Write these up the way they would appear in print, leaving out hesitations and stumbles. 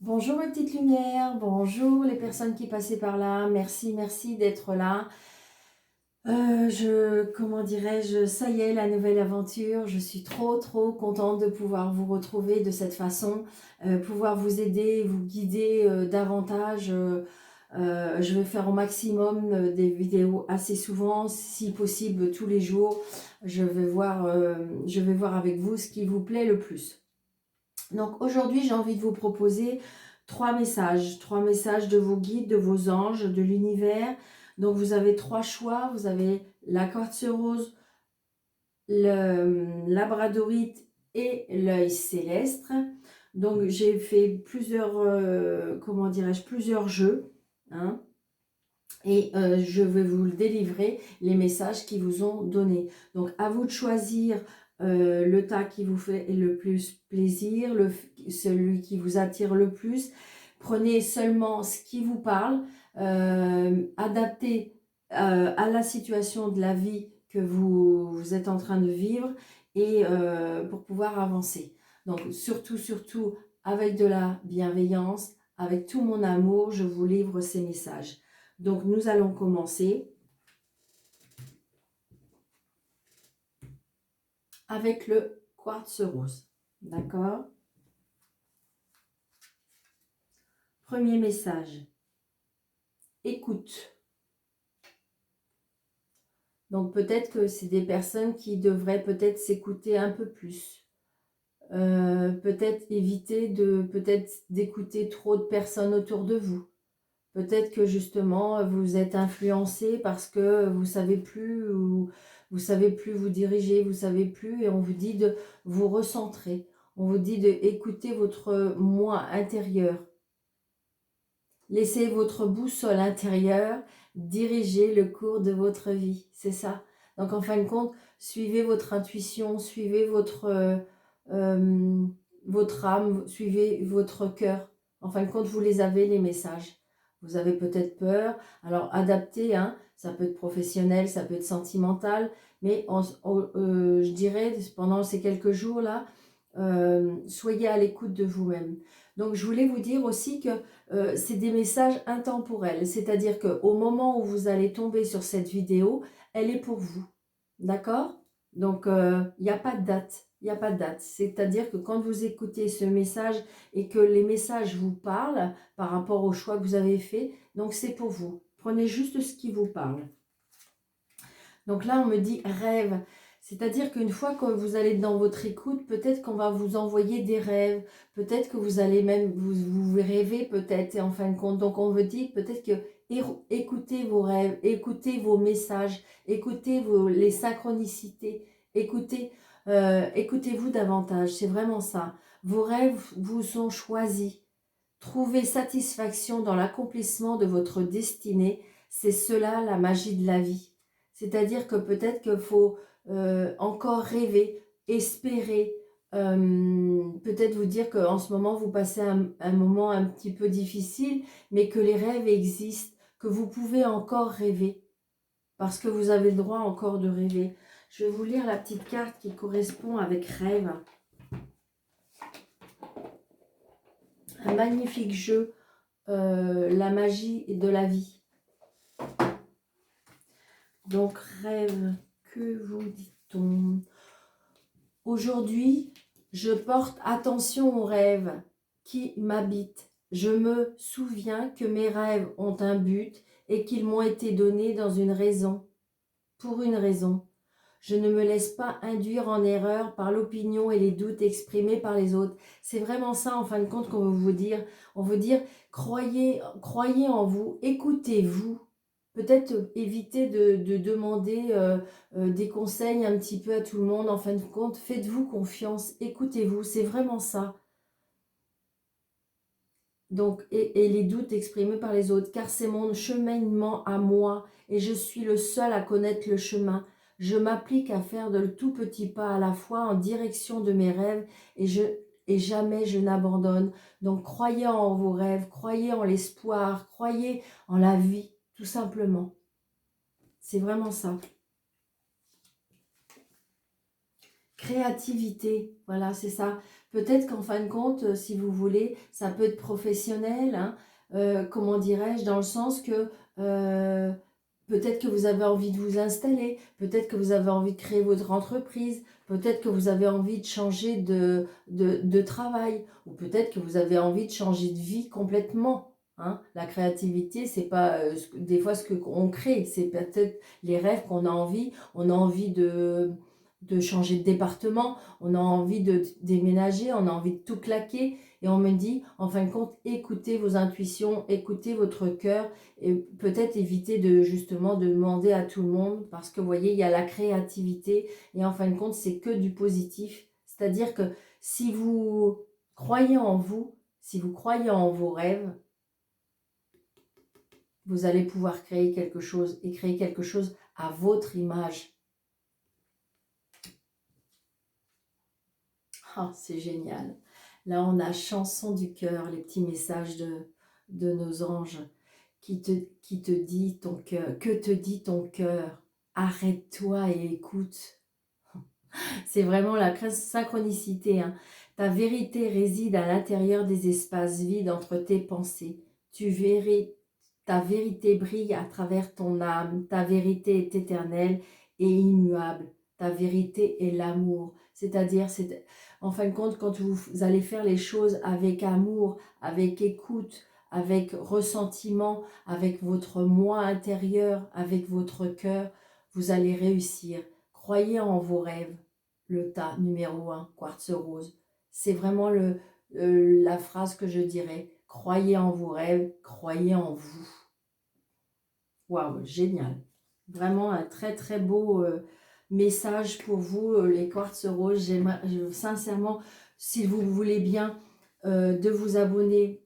Bonjour mes petites lumières, bonjour les personnes qui passaient par là, merci d'être là. Comment dirais-je, ça y est, la nouvelle aventure, je suis trop contente de pouvoir vous retrouver de cette façon, pouvoir vous aider, vous guider davantage. Je vais faire au maximum des vidéos assez souvent, si possible tous les jours. Je vais voir avec vous ce qui vous plaît le plus. Donc aujourd'hui, j'ai envie de vous proposer trois messages de vos guides, de vos anges, de l'univers. Donc vous avez trois choix, vous avez la quartz rose, le labradorite et l'œil céleste. Donc j'ai fait plusieurs, comment dirais-je, plusieurs jeux, hein, et je vais vous délivrer les messages qui vous ont donné. Donc à vous de choisir le tas qui vous fait le plus plaisir, celui qui vous attire le plus. Prenez seulement ce qui vous parle, adaptez à la situation de la vie que vous êtes en train de vivre et pour pouvoir avancer. Donc surtout avec de la bienveillance, avec tout mon amour, je vous livre ces messages. Donc, nous allons commencer avec le quartz rose. D'accord? Premier message. Écoute. Donc, peut-être que c'est des personnes qui devraient peut-être s'écouter un peu plus. Peut-être éviter d'écouter trop de personnes autour de vous. Peut-être que justement, vous êtes influencé parce que vous savez plus ou vous savez plus vous diriger, vous savez plus et on vous dit de vous recentrer. On vous dit d'écouter votre moi intérieur. Laissez votre boussole intérieure diriger le cours de votre vie. C'est ça. Donc en fin de compte, suivez votre intuition, suivez votre âme, suivez votre cœur. En fin de compte, vous les avez, les messages. Vous avez peut-être peur. Alors adaptez, hein, ça peut être professionnel, ça peut être sentimental. Mais je dirais, pendant ces quelques jours-là, soyez à l'écoute de vous-même. Donc je voulais vous dire aussi que c'est des messages intemporels. C'est-à-dire qu'au moment où vous allez tomber sur cette vidéo, elle est pour vous. D'accord? Donc il n'y a pas de date. Il n'y a pas de date. C'est-à-dire que quand vous écoutez ce message et que les messages vous parlent par rapport au choix que vous avez fait, donc c'est pour vous. Prenez juste ce qui vous parle. Donc là, on me dit rêve. C'est-à-dire qu'une fois que vous allez dans votre écoute, peut-être qu'on va vous envoyer des rêves. Peut-être que vous allez même, vous rêver peut-être, et en fin de compte. Donc on vous dit peut-être que écoutez vos rêves, écoutez vos messages, écoutez les synchronicités, écoutez-vous davantage. C'est vraiment ça. Vos rêves vous sont choisis. Trouvez satisfaction dans l'accomplissement de votre destinée. C'est cela la magie de la vie. C'est-à-dire que peut-être qu'il faut encore rêver, espérer, peut-être vous dire qu'en ce moment vous passez un moment un petit peu difficile, mais que les rêves existent, que vous pouvez encore rêver, parce que vous avez le droit encore de rêver. Je vais vous lire la petite carte qui correspond avec rêve. Un magnifique jeu, la magie de la vie. Donc, rêve, que vous dit-on? Aujourd'hui, je porte attention aux rêves qui m'habitent. Je me souviens que mes rêves ont un but et qu'ils m'ont été donnés dans une raison, pour une raison. Je ne me laisse pas induire en erreur par l'opinion et les doutes exprimés par les autres. C'est vraiment ça, en fin de compte, qu'on veut vous dire. On veut dire, croyez en vous, écoutez-vous. Peut-être éviter de demander des conseils un petit peu à tout le monde. En fin de compte, faites-vous confiance, écoutez-vous, c'est vraiment ça. Donc, et les doutes exprimés par les autres, car c'est mon cheminement à moi et je suis le seul à connaître le chemin. Je m'applique à faire de tout petits pas à la fois en direction de mes rêves et jamais je n'abandonne. Donc, croyez en vos rêves, croyez en l'espoir, croyez en la vie, tout simplement. C'est vraiment ça. Créativité, voilà, c'est ça. Peut-être qu'en fin de compte, si vous voulez, ça peut être professionnel, hein, comment dirais-je, dans le sens que peut-être que vous avez envie de vous installer, peut-être que vous avez envie de créer votre entreprise, peut-être que vous avez envie de changer de travail, ou peut-être que vous avez envie de changer de vie complètement. Hein. La créativité, c'est pas des fois ce qu'on crée, c'est peut-être les rêves qu'on a envie. On a envie de changer de département, on a envie de déménager, on a envie de tout claquer. Et on me dit, en fin de compte, écoutez vos intuitions, écoutez votre cœur et peut-être éviter de justement de demander à tout le monde parce que vous voyez, il y a la créativité et en fin de compte, c'est que du positif. C'est-à-dire que si vous croyez en vous, si vous croyez en vos rêves, vous allez pouvoir créer quelque chose et créer quelque chose à votre image. Ah, c'est génial. Là, on a chanson du cœur, les petits messages de nos anges qui te dit ton cœur. Que te dit ton cœur? Arrête-toi et écoute. C'est vraiment la synchronicité. Hein. Ta vérité réside à l'intérieur des espaces vides entre tes pensées. Tu verras, ta vérité brille à travers ton âme. Ta vérité est éternelle et immuable. Ta vérité est l'amour. C'est-à-dire, en fin de compte, quand vous allez faire les choses avec amour, avec écoute, avec ressentiment, avec votre moi intérieur, avec votre cœur, vous allez réussir. Croyez en vos rêves. Le tas numéro 1, quartz rose. C'est vraiment la phrase que je dirais. Croyez en vos rêves, croyez en vous. Waouh, génial. Vraiment un très très beau message pour vous, les quartz roses. J'aimerais sincèrement, si vous voulez bien, de vous abonner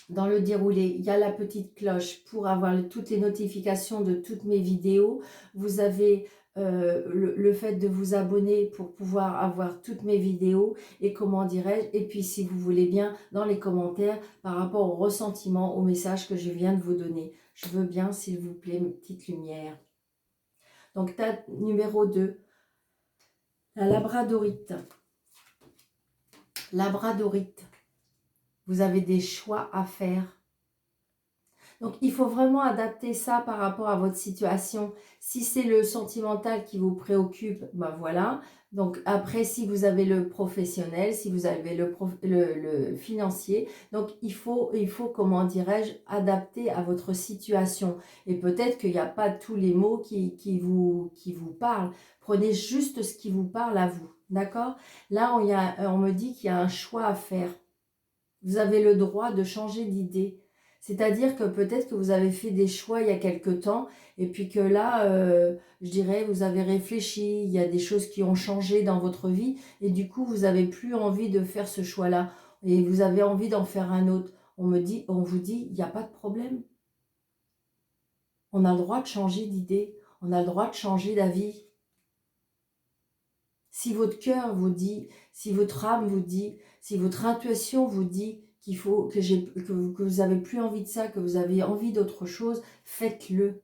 dans le déroulé. Il y a la petite cloche pour avoir toutes les notifications de toutes mes vidéos. Vous avez le fait de vous abonner pour pouvoir avoir toutes mes vidéos et comment dirais-je, et puis si vous voulez bien dans les commentaires par rapport au ressentiment, au message que je viens de vous donner. Je veux bien s'il vous plaît mes petites lumières. Donc tas numéro 2, la labradorite. Labradorite, vous avez des choix à faire. Donc, il faut vraiment adapter ça par rapport à votre situation. Si c'est le sentimental qui vous préoccupe, ben voilà. Donc, après, si vous avez le professionnel, si vous avez le financier, donc il faut comment dirais-je, adapter à votre situation. Et peut-être qu'il n'y a pas tous les mots qui vous parlent. Prenez juste ce qui vous parle à vous. D'accord? Là, on me dit qu'il y a un choix à faire. Vous avez le droit de changer d'idée. C'est-à-dire que peut-être que vous avez fait des choix il y a quelque temps et puis que là, je dirais, vous avez réfléchi, il y a des choses qui ont changé dans votre vie et du coup, vous n'avez plus envie de faire ce choix-là et vous avez envie d'en faire un autre. On vous dit, il n'y a pas de problème. On a le droit de changer d'idée, on a le droit de changer d'avis. Si votre cœur vous dit, si votre âme vous dit, si votre intuition vous dit qu'il faut que vous n'avez plus envie de ça, que vous avez envie d'autre chose, faites-le.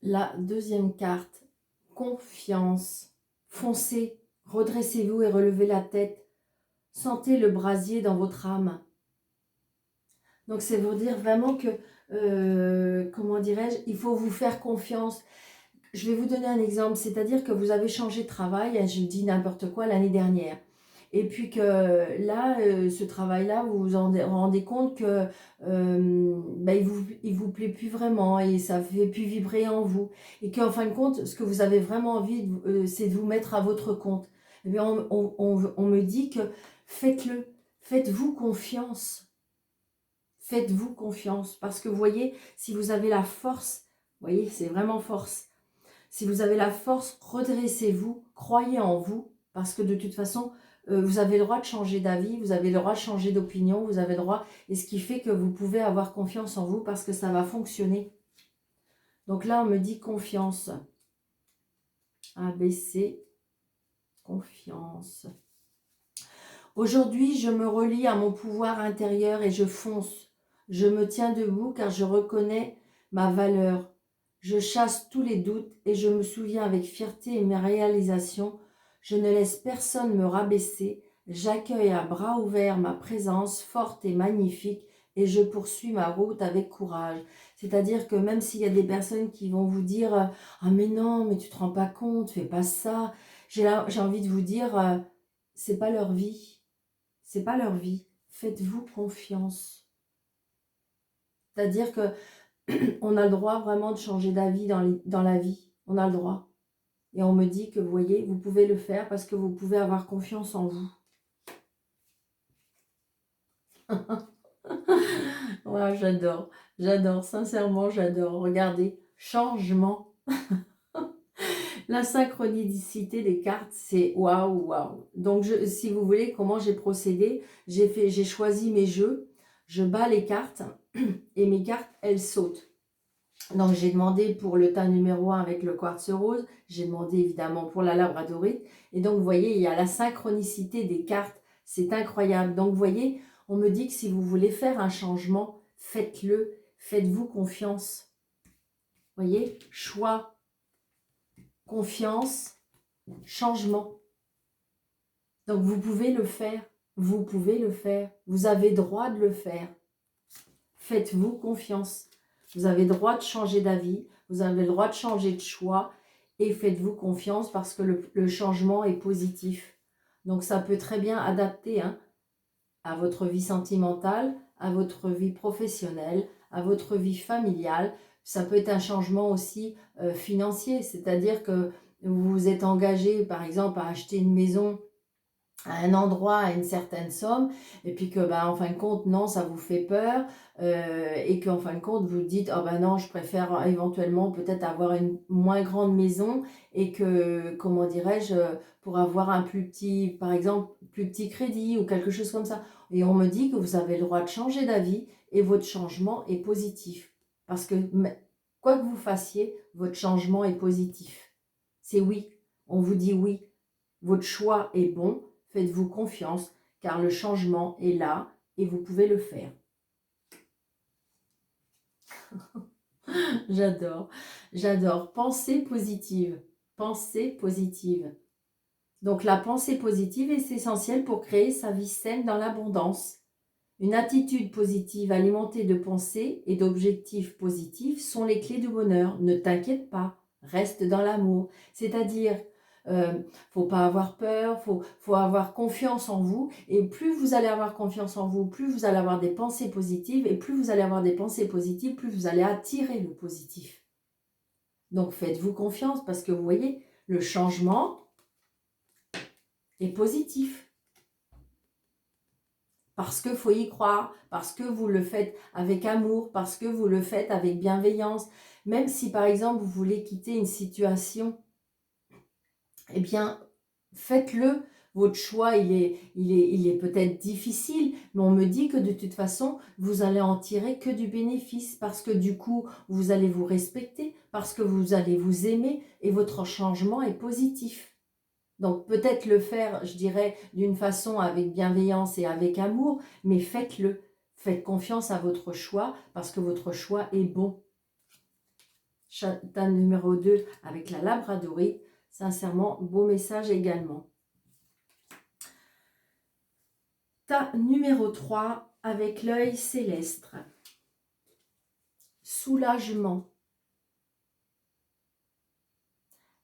La deuxième carte, confiance. Foncez, redressez-vous et relevez la tête. Sentez le brasier dans votre âme. Donc c'est pour dire vraiment que, comment dirais-je, il faut vous faire confiance. Je vais vous donner un exemple, c'est-à-dire que vous avez changé de travail, je dis n'importe quoi, l'année dernière. Et puis que là, ce travail-là, vous vous en rendez compte que il vous plaît plus vraiment et ça fait plus vibrer en vous. Et qu'en fin de compte, ce que vous avez vraiment envie, c'est de vous mettre à votre compte. Eh bien, on me dit que faites-le, faites-vous confiance. Faites-vous confiance. Parce que vous voyez, si vous avez la force, vous voyez, c'est vraiment force. Si vous avez la force, redressez-vous, croyez en vous, parce que de toute façon, vous avez le droit de changer d'avis, vous avez le droit de changer d'opinion, vous avez le droit, et ce qui fait que vous pouvez avoir confiance en vous parce que ça va fonctionner. Donc là, on me dit confiance. ABC, confiance. Aujourd'hui, je me relie à mon pouvoir intérieur et je fonce. Je me tiens debout car je reconnais ma valeur. Je chasse tous les doutes et je me souviens avec fierté et mes réalisations. Je ne laisse personne me rabaisser. J'accueille à bras ouverts ma présence forte et magnifique et je poursuis ma route avec courage. C'est-à-dire que même s'il y a des personnes qui vont vous dire « Ah mais non, mais tu te rends pas compte, fais pas ça », j'ai envie de vous dire c'est pas leur vie. C'est pas leur vie. Faites-vous confiance. C'est-à-dire que on a le droit vraiment de changer d'avis dans la vie. On a le droit. Et on me dit que, vous voyez, vous pouvez le faire parce que vous pouvez avoir confiance en vous. Ouais, j'adore. J'adore. Sincèrement, j'adore. Regardez. Changement. La synchronicité des cartes, c'est waouh, waouh. Donc, si vous voulez, comment j'ai procédé, j'ai choisi mes jeux. Je bats les cartes et mes cartes, elles sautent. Donc, j'ai demandé pour le tas numéro 1 avec le quartz rose. J'ai demandé évidemment pour la labradorite. Et donc, vous voyez, il y a la synchronicité des cartes. C'est incroyable. Donc, vous voyez, on me dit que si vous voulez faire un changement, faites-le. Faites-vous confiance. Vous voyez, choix, confiance, changement. Donc, vous pouvez le faire. Vous pouvez le faire. Vous avez droit de le faire. Faites-vous confiance. Vous avez le droit de changer d'avis, vous avez le droit de changer de choix et faites-vous confiance parce que le changement est positif. Donc ça peut très bien adapter à votre vie sentimentale, à votre vie professionnelle, à votre vie familiale. Ça peut être un changement aussi financier, c'est-à-dire que vous vous êtes engagé par exemple à acheter une maison à un endroit à une certaine somme et puis que en fin de compte non, ça vous fait peur et qu'en fin de compte vous dites oh non, je préfère éventuellement peut-être avoir une moins grande maison et que comment dirais-je pour avoir un plus petit, par exemple plus petit crédit ou quelque chose comme ça, et on me dit que vous avez le droit de changer d'avis et votre changement est positif parce que quoi que vous fassiez, votre changement est positif. C'est oui, on vous dit oui, votre choix est bon. Faites-vous confiance, car le changement est là et vous pouvez le faire. J'adore, j'adore. Pensée positive, pensée positive. Donc la pensée positive est essentielle pour créer sa vie saine dans l'abondance. Une attitude positive alimentée de pensées et d'objectifs positifs sont les clés du bonheur. Ne t'inquiète pas, reste dans l'amour. C'est-à-dire, faut pas avoir peur, faut avoir confiance en vous. Et plus vous allez avoir confiance en vous, plus vous allez avoir des pensées positives. Et plus vous allez avoir des pensées positives, plus vous allez attirer le positif. Donc faites-vous confiance parce que vous voyez, le changement est positif. Parce qu'il faut y croire, parce que vous le faites avec amour, parce que vous le faites avec bienveillance. Même si par exemple vous voulez quitter une situation, eh bien faites-le. Votre choix il est peut-être difficile, mais on me dit que de toute façon vous allez en tirer que du bénéfice parce que du coup vous allez vous respecter, parce que vous allez vous aimer et votre changement est positif. Donc peut-être le faire, je dirais, d'une façon avec bienveillance et avec amour, mais faites-le. Faites confiance à votre choix parce que votre choix est bon. Châtain numéro 2 avec la labradorite. Sincèrement, beau message également. Tas numéro 3 avec l'œil céleste. Soulagement.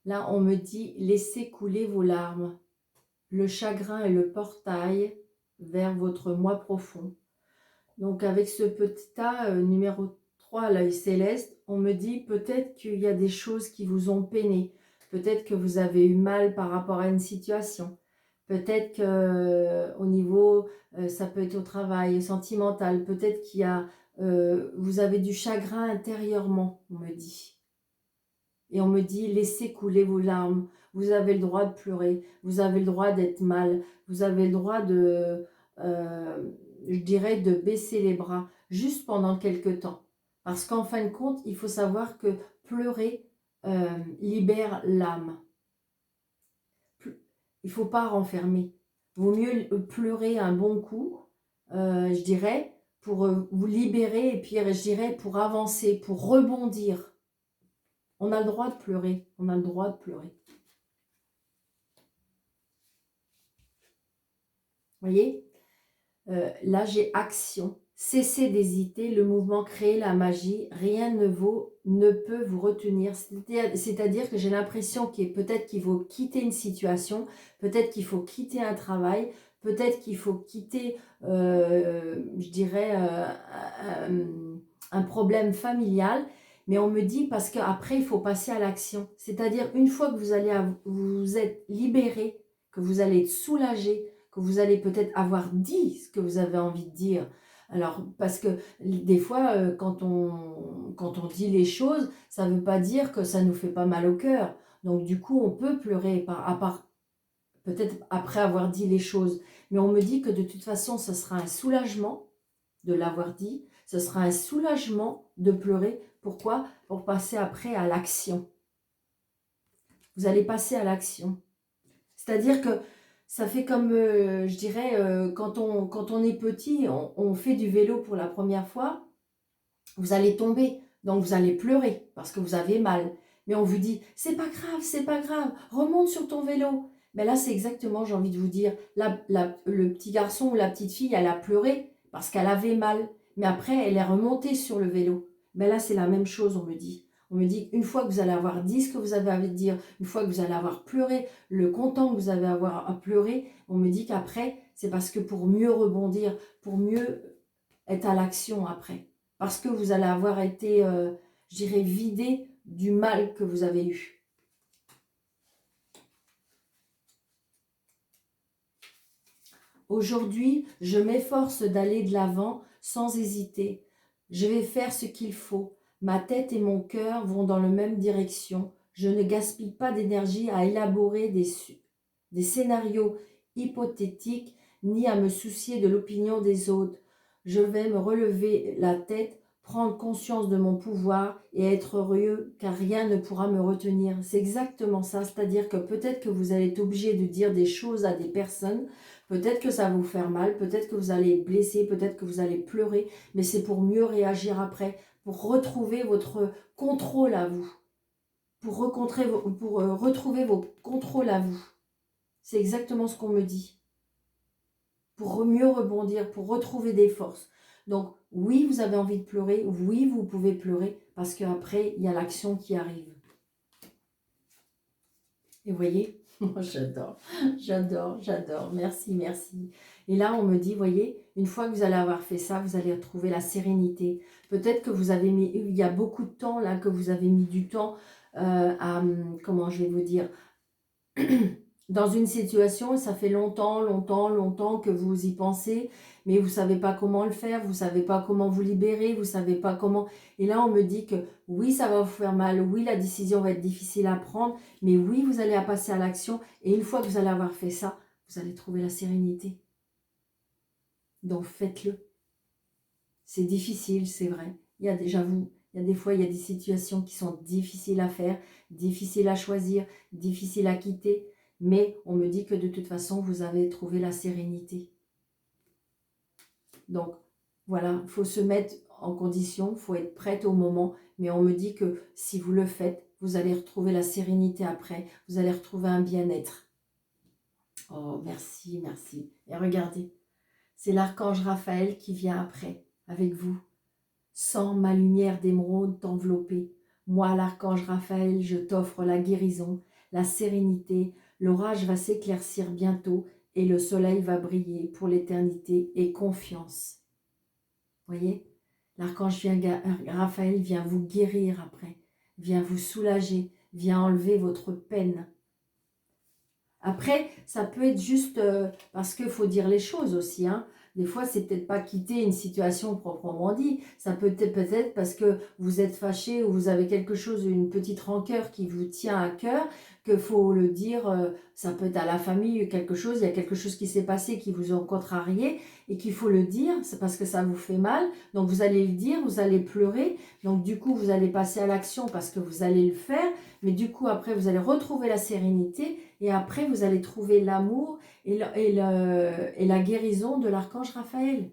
Là, on me dit, laissez couler vos larmes. Le chagrin est le portail vers votre moi profond. Donc, avec ce petit tas numéro 3, l'œil céleste, on me dit peut-être qu'il y a des choses qui vous ont peiné. Peut-être que vous avez eu mal par rapport à une situation. Peut-être qu'au niveau, ça peut être au travail, sentimental. Peut-être qu'il y a, vous avez du chagrin intérieurement, on me dit. Et on me dit, laissez couler vos larmes. Vous avez le droit de pleurer. Vous avez le droit d'être mal. Vous avez le droit de, je dirais, de baisser les bras juste pendant quelques temps. Parce qu'en fin de compte, il faut savoir que pleurer libère l'âme. Il ne faut pas renfermer. Vaut mieux pleurer un bon coup, je dirais, pour vous libérer et puis, je dirais, pour avancer, pour rebondir. On a le droit de pleurer, on a le droit de pleurer. Vous voyez, là j'ai action. Cessez d'hésiter, le mouvement crée la magie, rien ne peut vous retenir. C'est-à-dire que j'ai l'impression qu'il peut-être qu'il faut quitter une situation, peut-être qu'il faut quitter un travail, peut-être qu'il faut quitter, je dirais, un problème familial. Mais on me dit parce qu'après, il faut passer à l'action. C'est-à-dire, une fois que vous êtes libéré, que vous allez être soulagé, que vous allez peut-être avoir dit ce que vous avez envie de dire. Alors, parce que des fois, quand on dit les choses, ça ne veut pas dire que ça nous fait pas mal au cœur. Donc, du coup, on peut pleurer, à part peut-être après avoir dit les choses. Mais on me dit que de toute façon, ce sera un soulagement de l'avoir dit. Ce sera un soulagement de pleurer. Pourquoi? Pour passer après à l'action. Vous allez passer à l'action. C'est-à-dire que ça fait comme, je dirais, quand on est petit, on fait du vélo pour la première fois, vous allez tomber, donc vous allez pleurer parce que vous avez mal. Mais on vous dit, c'est pas grave, remonte sur ton vélo. Mais là, c'est exactement, j'ai envie de vous dire, le petit garçon ou la petite fille, elle a pleuré parce qu'elle avait mal. Mais après, elle est remontée sur le vélo. Mais là, c'est la même chose, on me dit. On me dit, une fois que vous allez avoir dit ce que vous avez à dire, une fois que vous allez avoir pleuré, le content que vous avez avoir à pleurer, on me dit qu'après, c'est parce que pour mieux rebondir, pour mieux être à l'action après. Parce que vous allez avoir été, je dirais, vidé du mal que vous avez eu. Aujourd'hui, je m'efforce d'aller de l'avant sans hésiter. Je vais faire ce qu'il faut. Ma tête et mon cœur vont dans la même direction. Je ne gaspille pas d'énergie à élaborer des scénarios hypothétiques ni à me soucier de l'opinion des autres. Je vais me relever la tête, prendre conscience de mon pouvoir et être heureux car rien ne pourra me retenir. C'est exactement ça, c'est-à-dire que peut-être que vous allez être obligé de dire des choses à des personnes, peut-être que ça va vous faire mal, peut-être que vous allez être blessé, peut-être que vous allez pleurer, mais c'est pour mieux réagir après, pour retrouver votre contrôle à vous, pour retrouver vos contrôles à vous. C'est exactement ce qu'on me dit. Pour mieux rebondir, pour retrouver des forces. Donc, oui, vous avez envie de pleurer, oui, vous pouvez pleurer, parce qu'après, il y a l'action qui arrive. Et vous voyez, moi j'adore, j'adore, merci, merci. Et là, on me dit, voyez, une fois que vous allez avoir fait ça, vous allez retrouver la sérénité. Peut-être que vous avez mis, il y a beaucoup de temps là, que vous avez mis du temps à, comment je vais vous dire, dans une situation, ça fait longtemps que vous y pensez, mais vous ne savez pas comment le faire, vous ne savez pas comment vous libérer, vous ne savez pas comment... Et là, on me dit que oui, ça va vous faire mal, oui, la décision va être difficile à prendre, mais oui, vous allez passer à l'action. Et une fois que vous allez avoir fait ça, vous allez trouver la sérénité. Donc, faites-le. C'est difficile, c'est vrai. J'avoue, il y a des fois, il y a des situations qui sont difficiles à faire, difficiles à choisir, difficiles à quitter. Mais on me dit que de toute façon, vous avez trouvé la sérénité. Donc, voilà, il faut se mettre en condition, il faut être prête au moment. Mais on me dit que si vous le faites, vous allez retrouver la sérénité après. Vous allez retrouver un bien-être. Oh, merci, merci. Et regardez, c'est l'archange Raphaël qui vient après, avec vous. Sans ma lumière d'émeraude t'envelopper. Moi, l'archange Raphaël, je t'offre la guérison, la sérénité. L'orage va s'éclaircir bientôt et le soleil va briller pour l'éternité et confiance. Voyez, l'archange Raphaël vient vous guérir après, vient vous soulager, vient enlever votre peine. Après, ça peut être juste parce qu'il faut dire les choses aussi, hein. Des fois, c'est peut-être pas quitter une situation proprement dit. Ça peut être peut-être parce que vous êtes fâché ou vous avez quelque chose, une petite rancœur qui vous tient à cœur, qu'il faut le dire. Ça peut être à la famille, quelque chose, il y a quelque chose qui s'est passé qui vous a contrarié et qu'il faut le dire. C'est parce que ça vous fait mal. Donc, vous allez le dire, vous allez pleurer. Donc, du coup, vous allez passer à l'action parce que vous allez le faire. Mais du coup, après, vous allez retrouver la sérénité et après, vous allez trouver l'amour et la guérison de l'archange Raphaël.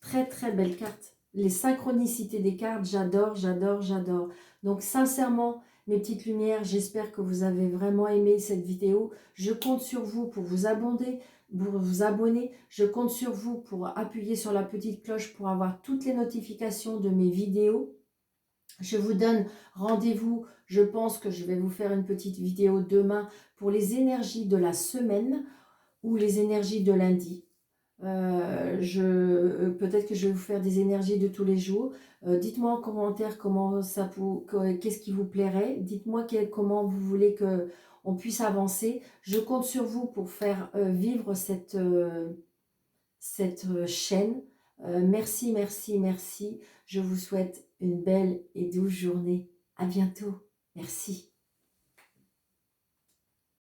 Très, très belle carte. Les synchronicités des cartes, j'adore, j'adore, j'adore. Donc, sincèrement, mes petites lumières, j'espère que vous avez vraiment aimé cette vidéo. Je compte sur vous pour vous abonner, Je compte sur vous pour appuyer sur la petite cloche pour avoir toutes les notifications de mes vidéos. Je vous donne rendez-vous. Je pense que je vais vous faire une petite vidéo demain pour les énergies de la semaine ou les énergies de lundi. Peut-être que je vais vous faire des énergies de tous les jours. Dites-moi en commentaire qu'est-ce qui vous plairait. Dites-moi comment vous voulez que on puisse avancer. Je compte sur vous pour faire vivre cette chaîne. Merci, merci, merci. Je vous souhaite une belle et douce journée. À bientôt. Merci.